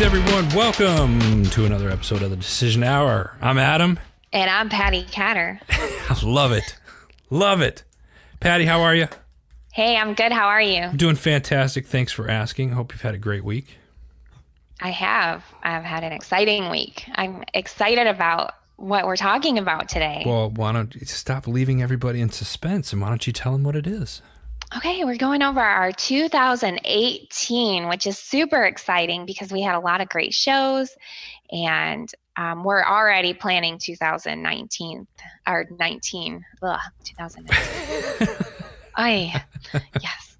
everyone. Welcome to another episode of the Decision Hour. I'm Adam. And I'm Patti Catter. I love it. Love it. Patti, how are you? Hey, I'm good. How are you? I'm doing fantastic. Thanks for asking. Hope you've had a great week. I have. I've had an exciting week. I'm excited about what we're talking about today. Well, why don't you stop leaving everybody in suspense, and why don't you tell them what it is? Okay, we're going over our 2018, which is super exciting because we had a lot of great shows, and we're already planning 2019. 2019. Yes.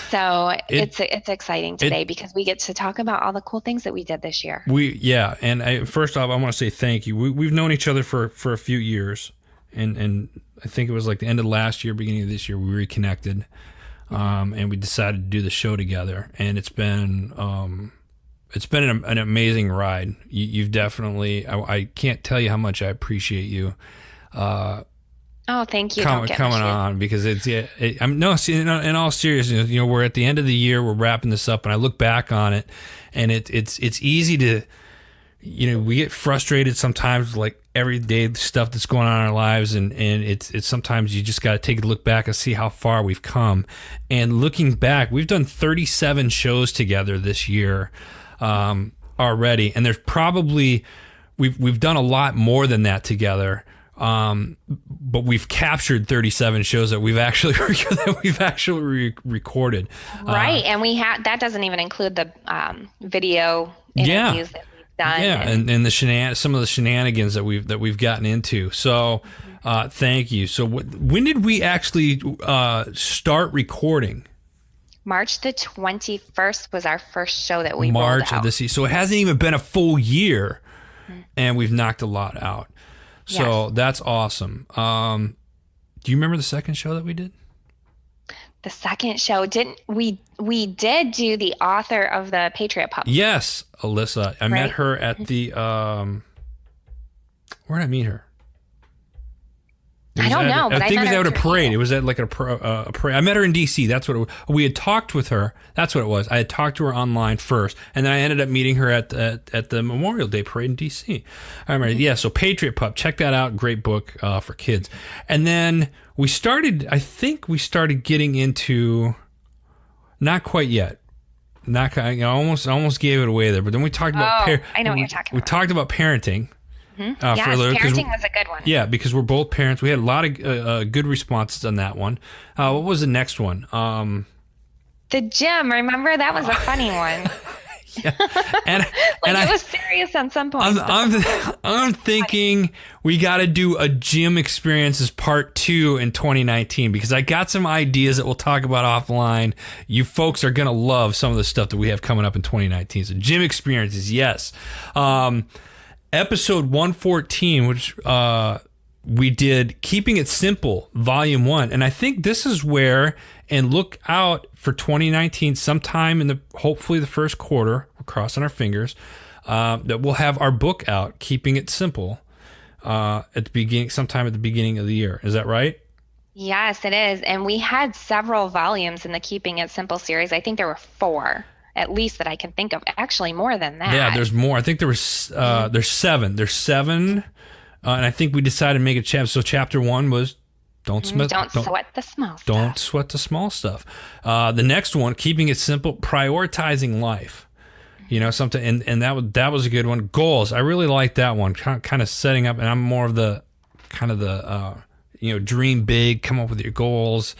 So it's exciting today because we get to talk about all the cool things that we did this year. First off, I want to say thank you. We've known each other for a few years, and I think it was like the end of last year, beginning of this year, we reconnected, and we decided to do the show together. And it's been an amazing ride. You've definitely, I can't tell you how much I appreciate you. Oh, thank you. Coming on, because in all seriousness, we're at the end of the year, we're wrapping this up, and I look back on it, and it's easy to, we get frustrated sometimes, like everyday stuff that's going on in our lives, and it's sometimes you just got to take a look back and see how far we've come. And looking back, we've done 37 shows together this year already, and there's probably we've done a lot more than that together. But we've captured 37 shows that we've actually recorded. Right, and that doesn't even include the video interviews that we've done. Yeah, and some of the shenanigans that we've gotten into. So, thank you. So, when did we actually start recording? March the 21st was our first show that we rolled out. March of this year. So it hasn't even been a full year, and we've knocked a lot out. So That's awesome. Do you remember the second show that we did? The second show, we did do the author of the Patriot Pup. Yes, Alyssa. I met her at the where did I meet her? I don't know, but I think it was at a parade. You. It was at like a parade. I met her in D.C. That's what it was. We had talked with her. That's what it was. I had talked to her online first, and then I ended up meeting her at the Memorial Day parade in D.C. I remember. Yeah, so Patriot Pup. Check that out. Great book for kids. And then we started. I think we started getting into. Not quite yet. I almost gave it away there. But then we talked about. I know what you're talking about. We talked about parenting. Yes, parenting was a good one. Yeah, because we're both parents. We had a lot of good responses on that one. What was the next one? The gym. Remember, that was a funny one. Yeah, and it was serious on some points. I'm thinking we got to do a gym experiences part 2 in 2019 because I got some ideas that we'll talk about offline. You folks are gonna love some of the stuff that we have coming up in 2019. So gym experiences, yes. Episode 114, which we did Keeping It Simple, Volume 1. And I think this is where, and look out for 2019, sometime in hopefully the first quarter, we're crossing our fingers, that we'll have our book out, Keeping It Simple, sometime at the beginning of the year. Is that right? Yes, it is. And we had several volumes in the Keeping It Simple series. I think there were 4. At least that I can think of. Actually, more than that. Yeah, there's more. I think there's 7. There's 7, and I think we decided to make a chapter. So chapter 1 was don't sweat the small stuff. Don't sweat the small stuff. The next one, Keeping It Simple, Prioritizing Life. Something, and that was a good one. Goals. I really like that one. Kind of setting up, and I'm more of the kind of the dream big, come up with your goals.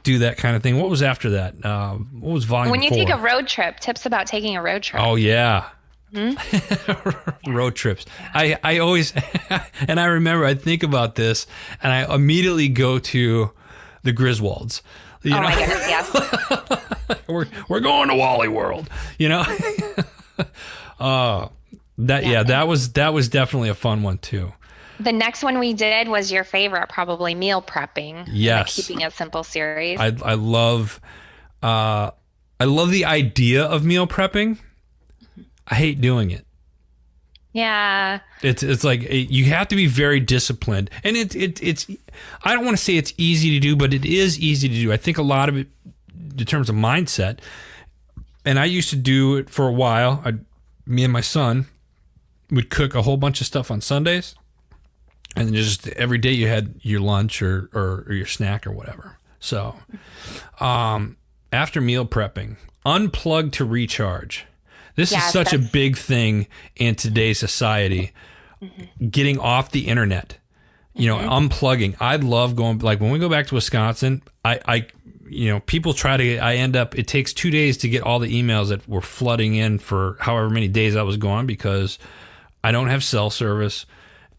Do that kind of thing. What was after that? What was volume 4? When you take a road trip, tips about taking a road trip. Oh, yeah. Road trips. I always, and I remember I think about this, and I immediately go to the Griswolds. My goodness, yes. we're going to Wally World, that was definitely a fun one, too. The next one we did was your favorite, probably meal prepping. Yes. The Keeping It Simple series. I love the idea of meal prepping. I hate doing it. Yeah. It's like you have to be very disciplined, and it's I don't want to say it's easy to do, but it is easy to do. I think a lot of it in terms of mindset. And I used to do it for a while. I'd me and my son would cook a whole bunch of stuff on Sundays, and then just every day you had your lunch or your snack or whatever. So after meal prepping, unplug to recharge. This is such a big thing in today's society. Getting off the internet, unplugging. I love going, like when we go back to Wisconsin, people it takes 2 days to get all the emails that were flooding in for however many days I was gone, because I don't have cell service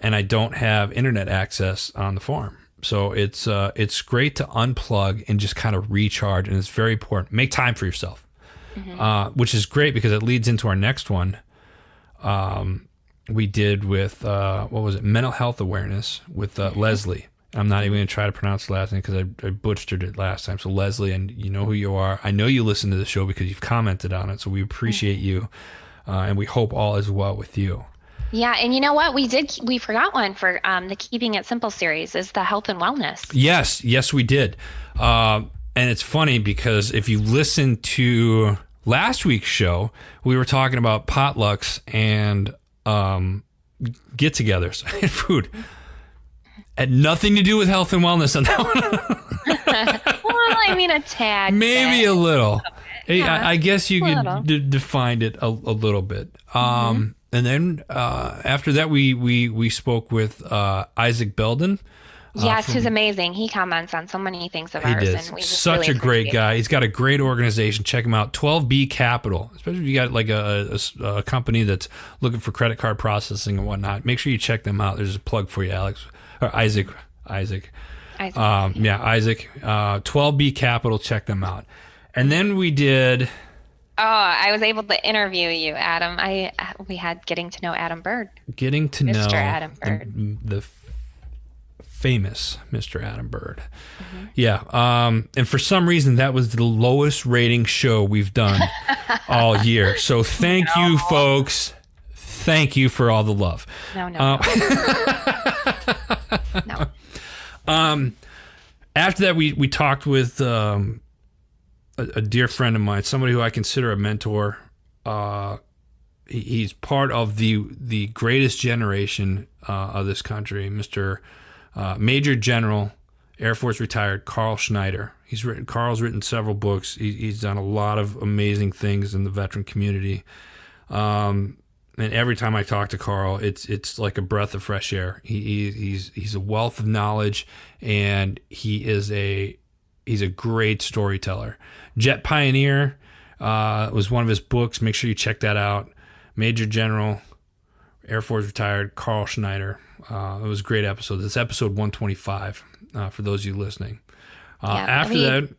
and I don't have internet access on the farm. So it's great to unplug and just kind of recharge, and it's very important. Make time for yourself, which is great because it leads into our next one. We did with, mental health awareness with Leslie. I'm not even going to try to pronounce the last name because I butchered it last time. So Leslie, and you know who you are. I know you listen to the show because you've commented on it, so we appreciate you, and we hope all is well with you. Yeah, and you know what? We forgot one for the Keeping It Simple series, is the health and wellness. Yes, we did. And it's funny because if you listen to last week's show, we were talking about potlucks and get-togethers and food. Had nothing to do with health and wellness on that one. Well, I mean, a tad. Maybe a little. Yeah, I guess you could define it a little bit. And then after that, we spoke with Isaac Belden. Yes, who's amazing. He comments on so many things of ours. And we such really a great guy. He's got a great organization. Check him out. 12B Capital. Especially if you got like a company that's looking for credit card processing and whatnot. Make sure you check them out. There's a plug for you, Alex. Or Isaac. Isaac. 12B Capital. Check them out. And then we did... Oh, I was able to interview you, Adam. We had Getting to Know Adam Bird. Getting to know Mr. Adam Bird. The famous Mr. Adam Bird. Yeah. And for some reason, that was the lowest rating show we've done all year. So thank you, folks. Thank you for all the love. No. After that, we talked with a dear friend of mine, somebody who I consider a mentor. He's part of the greatest generation of this country, Mr. Major General, Air Force retired, Carl Schneider. Carl's written several books. He's done a lot of amazing things in the veteran community. And every time I talk to Carl, it's like a breath of fresh air. He's a wealth of knowledge, and he's a great storyteller. Jet Pioneer was one of his books. Make sure you check that out. Major General, Air Force retired, Carl Schneider. It was a great episode. It's episode 125 for those of you listening. After that,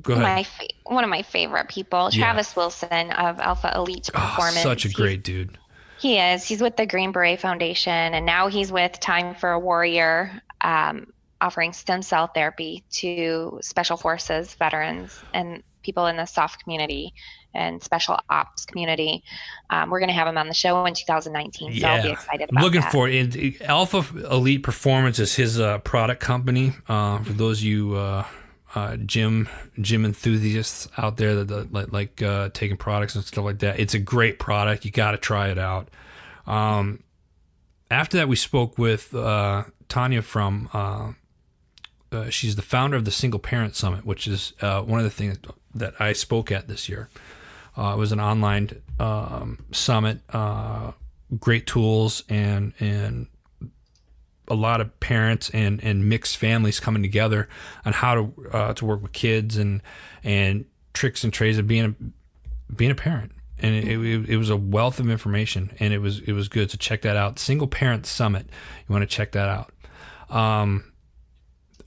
go ahead. One of my favorite people, Travis Wilson of Alpha Elite Performance. Such a great dude. He is. He's with the Green Beret Foundation, and now he's with Time for a Warrior, offering stem cell therapy to Special Forces veterans and people in the SOF community and Special Ops community. We're going to have him on the show in 2019, so I'll be excited about Looking that. for it. Alpha Elite Performance is his product company. For those of you gym enthusiasts out there that like taking products and stuff like that, it's a great product. You got to try it out. After that, we spoke with Tanya from... she's the founder of the Single Parent Summit, which is one of the things that I spoke at this year. It was an online summit, great tools, and a lot of parents and mixed families coming together on how to work with kids and tricks and trades of being a parent. And it was a wealth of information, and it was good. So check that out. Single Parent Summit. You want to check that out.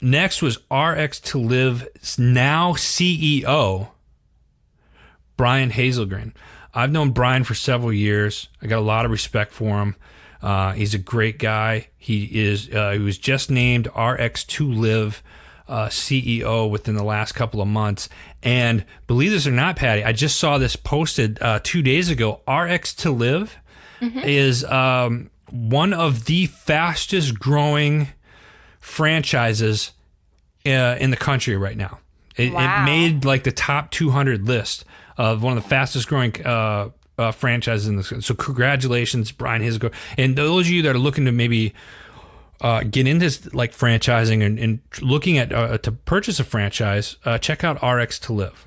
Next was RX to Live now CEO, Brian Hazelgren. I've known Brian for several years. I got a lot of respect for him. He's a great guy. He was just named RX to Live CEO within the last couple of months. And believe this or not, Patty, I just saw this posted 2 days ago. RX to Live is one of the fastest growing franchises in the country right now. It made like the top 200 list of one of the fastest growing franchises in this. So congratulations, Brian Hisgo. And those of you that are looking to maybe get into like franchising and looking at to purchase a franchise, check out RX to Live.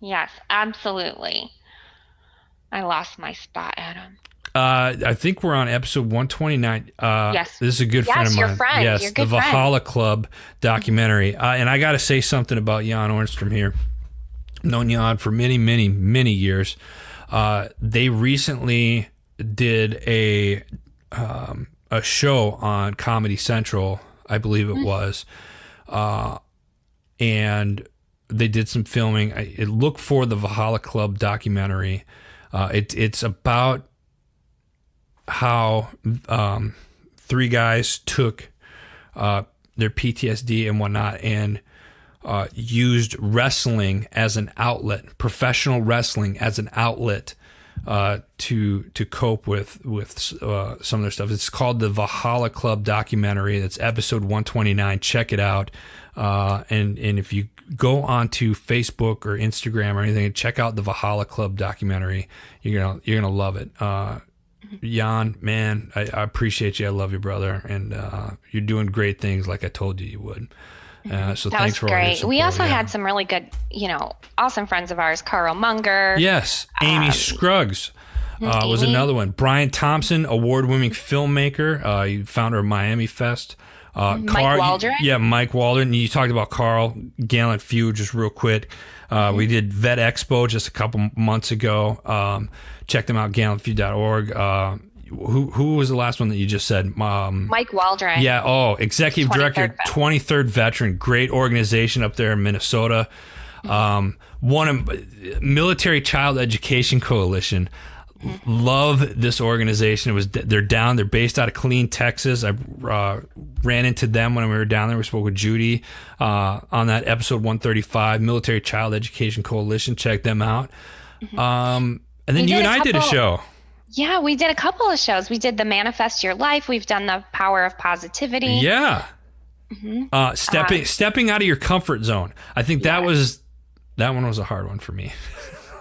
Yes, absolutely. I lost my spot, Adam. I think we're on episode 129. Yes. This is a good friend of mine. Your friend. Yes, your good the Valhalla Club documentary. And I got to say something about Jan Ornstrom here. Known Jan for many, many, many years. They recently did a show on Comedy Central, I believe it was, and they did some filming. Look for the Valhalla Club documentary. It's about how three guys took their PTSD and whatnot and used wrestling as an outlet, professional wrestling as an outlet to cope with some of their stuff. It's called the Valhalla Club documentary. It's episode 129. Check it out. And if you go onto Facebook or Instagram or anything and check out the Valhalla Club documentary, you're gonna love it. Jan, man, I appreciate you. I love you, brother, and you're doing great things like I told you you would. So that thanks for all your great. support. We also had some really good, awesome friends of ours. Carl Munger. Yes, Amy Scruggs was another one. Brian Thompson, award-winning filmmaker, founder of Miami Fest. Mike Waldron. Yeah, Mike Waldron. You talked about Carl, Gallant Few, just real quick. We did Vet Expo just a couple months ago. Check them out, gallantfew.org. Who was the last one that you just said? Mike Waldron. Yeah. Oh, executive director, 23rd veteran, great organization up there in Minnesota. One of Military Child Education Coalition. Love this organization. They're based out of Killeen, Texas. I ran into them when we were down there. We spoke with Judy on that episode 135, Military Child Education Coalition. Check them out. And then you and I did a show. Yeah, we did a couple of shows. We did the Manifest Your Life. We've done the Power of Positivity. Yeah. Stepping out of your comfort zone. I think that one was a hard one for me.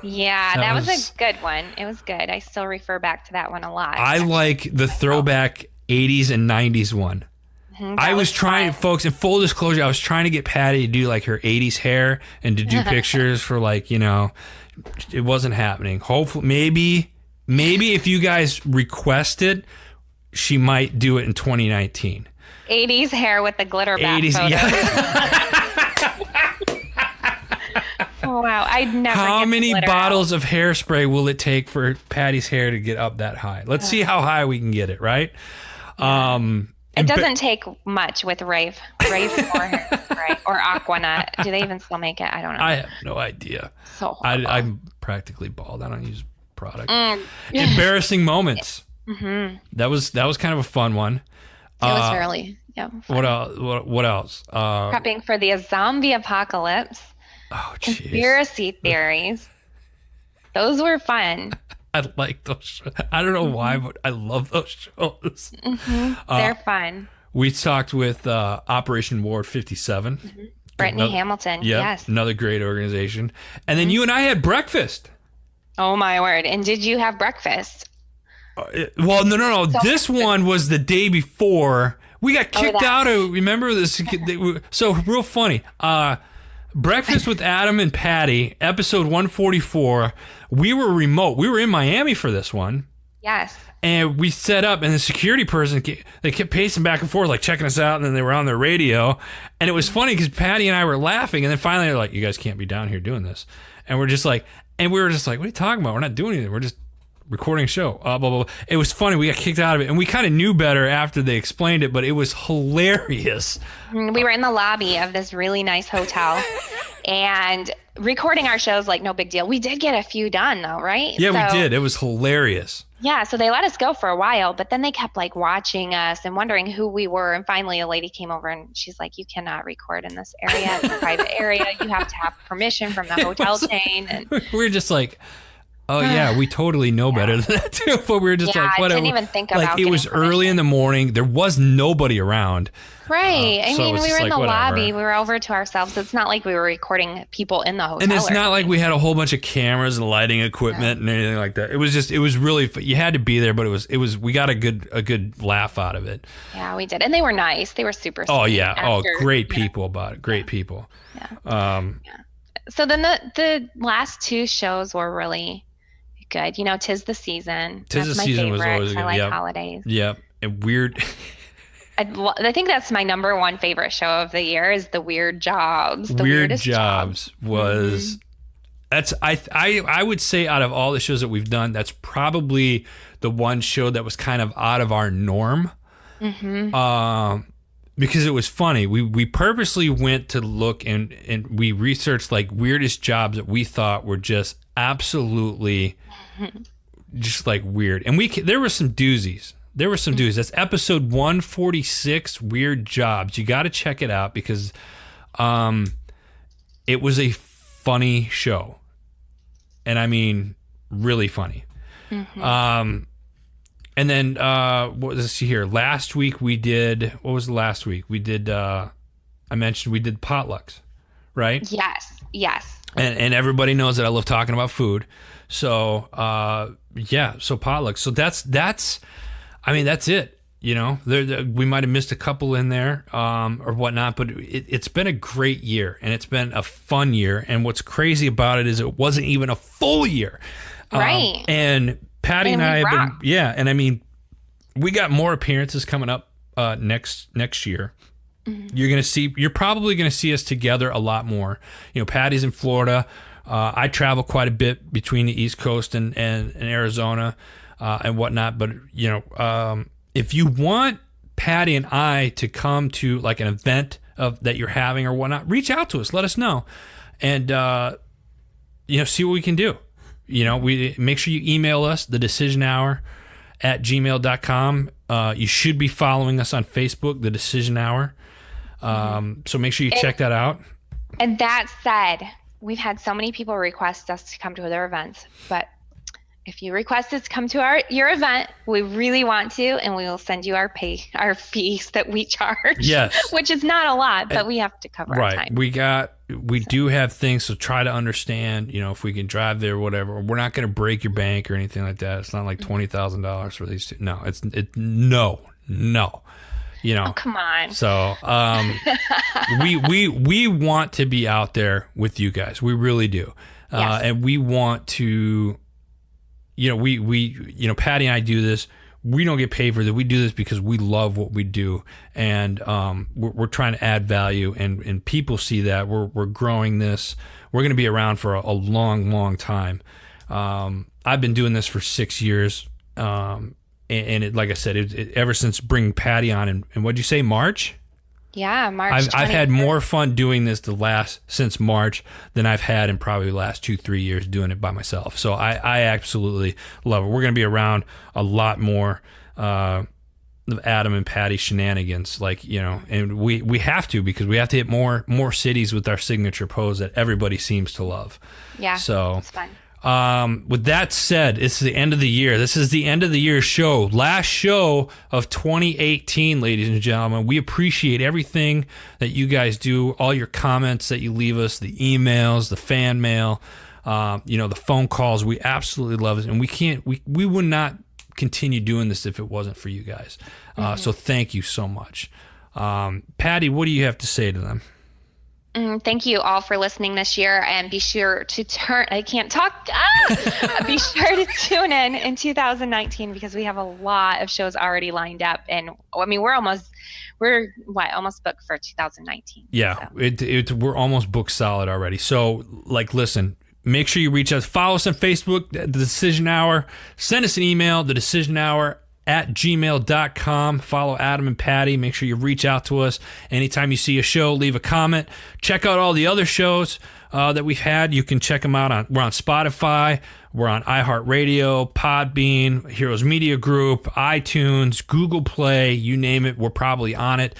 Yeah, that was a good one. It was good. I still refer back to that one a lot. I like the throwback 80s and 90s one. I was trying, folks, in full disclosure, I was trying to get Patti to do like her 80s hair and to do pictures for like, it wasn't happening. Hopefully, maybe if you guys request it, she might do it in 2019. 80s hair with the glitter back 80s, photo. Yeah. Oh, wow. I'd never. How many bottles of hairspray will it take for Patti's hair to get up that high? Let's see how high we can get it, right? It doesn't take much with Rave or hairspray or Aquanut. Do they even still make it? I don't know. I have no idea. So horrible. I'm practically bald. I don't use product. Embarrassing moments. That was kind of a fun one. It was really fun. What else? Prepping for the zombie apocalypse. Oh, geez. Conspiracy theories. Those were fun. I like those shows. I don't know why, but I love those shows. They're fun. We talked with Operation Ward 57. Brittany Hamilton. Yes. Another great organization. And then you and I had breakfast. Oh, my word. And did you have breakfast? Well, no. This one was the day before. We got kicked out of, remember this? So real funny. Breakfast with Adam and Patti, episode 144. We were remote. We were in Miami for this one. Yes. And we set up, and the security person, they kept pacing back and forth, like checking us out, and then they were on their radio. And it was funny because Patti and I were laughing, and then finally they're like, you guys can't be down here doing this. And we were just like, what are you talking about? We're not doing anything. We're just recording a show. Blah, blah, blah. It was funny. We got kicked out of it, and we kind of knew better after they explained it, but it was hilarious. We were in the lobby of this really nice hotel and recording our shows like no big deal. We did get a few done though, right? Yeah, we did. It was hilarious. Yeah, so they let us go for a while, but then they kept like watching us and wondering who we were. And finally a lady came over and she's like, you cannot record in this area. It's a private area. You have to have permission from the hotel chain. And we were just like, Oh yeah, we totally know better than that too. But we were just like, whatever. I didn't even think about it was early in the morning. There was nobody around. Right. I mean, we were in the whatever. lobby. We were over to ourselves. It's not like we were recording people in the hotel. And it's not like we had a whole bunch of cameras and lighting equipment and anything like that. It was really, you had to be there, but we got a good laugh out of it. Yeah, we did. And they were nice. They were super sweet. Oh yeah. Great people about it. Great people. Yeah. So then the last two shows were really good. Tis the Season. Tis the Season was always good. I like holidays. Yep. And weird. I think that's my number one favorite show of the year is the Weird Jobs. The Weird Weirdest Jobs was that's I would say out of all the shows that we've done, that's probably the one show that was kind of out of our norm. Because it was funny. We purposely went to look and we researched like weirdest jobs that we thought were just absolutely just like weird. And there were some doozies. That's episode 146, Weird Jobs. You got to check it out because it was a funny show. And I mean, really funny. And then, let's see here. Last week we did, what was the last week? We did, I mentioned we did potlucks, right? Yes. And everybody knows that I love talking about food. So, so potlucks. So that's it. We might have missed a couple in there or whatnot, but it's been a great year and it's been a fun year. And what's crazy about it is it wasn't even a full year. Right. And Patti and I have been, and I mean, we got more appearances coming up next year. You're probably going to see us together a lot more. Patti's in Florida. I travel quite a bit between the East Coast and Arizona and whatnot. But, if you want Patti and I to come to like an event that you're having or whatnot, reach out to us. Let us know. And, see what we can do. We make sure you email us, thedecisionhour@gmail.com. You should be following us on Facebook, The Decision Hour. So make sure you check that out. And that said, we've had so many people request us to come to their events, but if you request us to come to your event, we really want to, and we will send you our fees that we charge. Yes. Which is not a lot, but we have to cover our time. We do have things, so try to understand, if we can drive there or whatever. We're not going to break your bank or anything like that. It's not like $20,000 for these two. No, no. Oh, come on. So we want to be out there with you guys. We really do. Yes. And we want to, Patti and I do this. We don't get paid for this. We do this because we love what we do. And we're trying to add value and people see that. We're growing this. We're going to be around for a long, long time. I've been doing this for 6 years. And like I said, ever since bringing Patti on, and what'd you say, March? Yeah, March. I've had more fun doing this since March than I've had in probably the last 2-3 years doing it by myself. So I absolutely love it. We're going to be around a lot more of Adam and Patti shenanigans, and we have to because we have to hit more cities with our signature pose that everybody seems to love. Yeah, so it's fun. With that said, it's the end of the year. This is the end of the year show. Last show of 2018, ladies and gentlemen. We appreciate everything that you guys do, all your comments that you leave us, the emails, the fan mail, the phone calls. We absolutely love it. And we would not continue doing this if it wasn't for you guys. So thank you so much. Patti, what do you have to say to them? Thank you all for listening this year, and be sure to be sure to tune in 2019 because we have a lot of shows already lined up, and I mean we're almost booked for 2019. Yeah, so. We're almost booked solid already. So listen, make sure you reach out, follow us on Facebook, The Decision Hour, send us an email, thedecisionhour@gmail.com. Follow Adam and Patti. Make sure you reach out to us. Anytime you see a show, leave a comment. Check out all the other shows that we've had. You can check them out. We're on Spotify. We're on iHeartRadio, Podbean, Heroes Media Group, iTunes, Google Play. You name it, we're probably on it.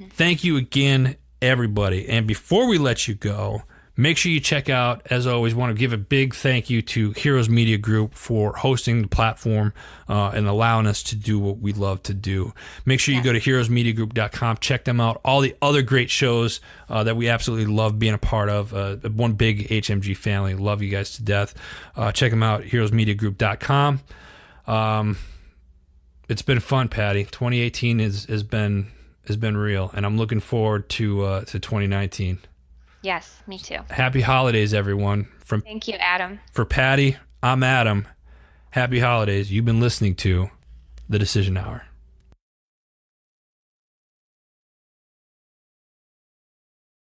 Thank you again, everybody. And before we let you go, Make sure you check out, as always, want to give a big thank you to Heroes Media Group for hosting the platform and allowing us to do what we love to do. Make sure you go to heroesmediagroup.com, check them out. All the other great shows that we absolutely love being a part of. One big HMG family. Love you guys to death. Check them out, heroesmediagroup.com. It's been fun, Patti. 2018 has been real, and I'm looking forward to 2019. Yes, me too. Happy holidays, everyone. Thank you, Adam. For Patti, I'm Adam. Happy holidays. You've been listening to The Decision Hour.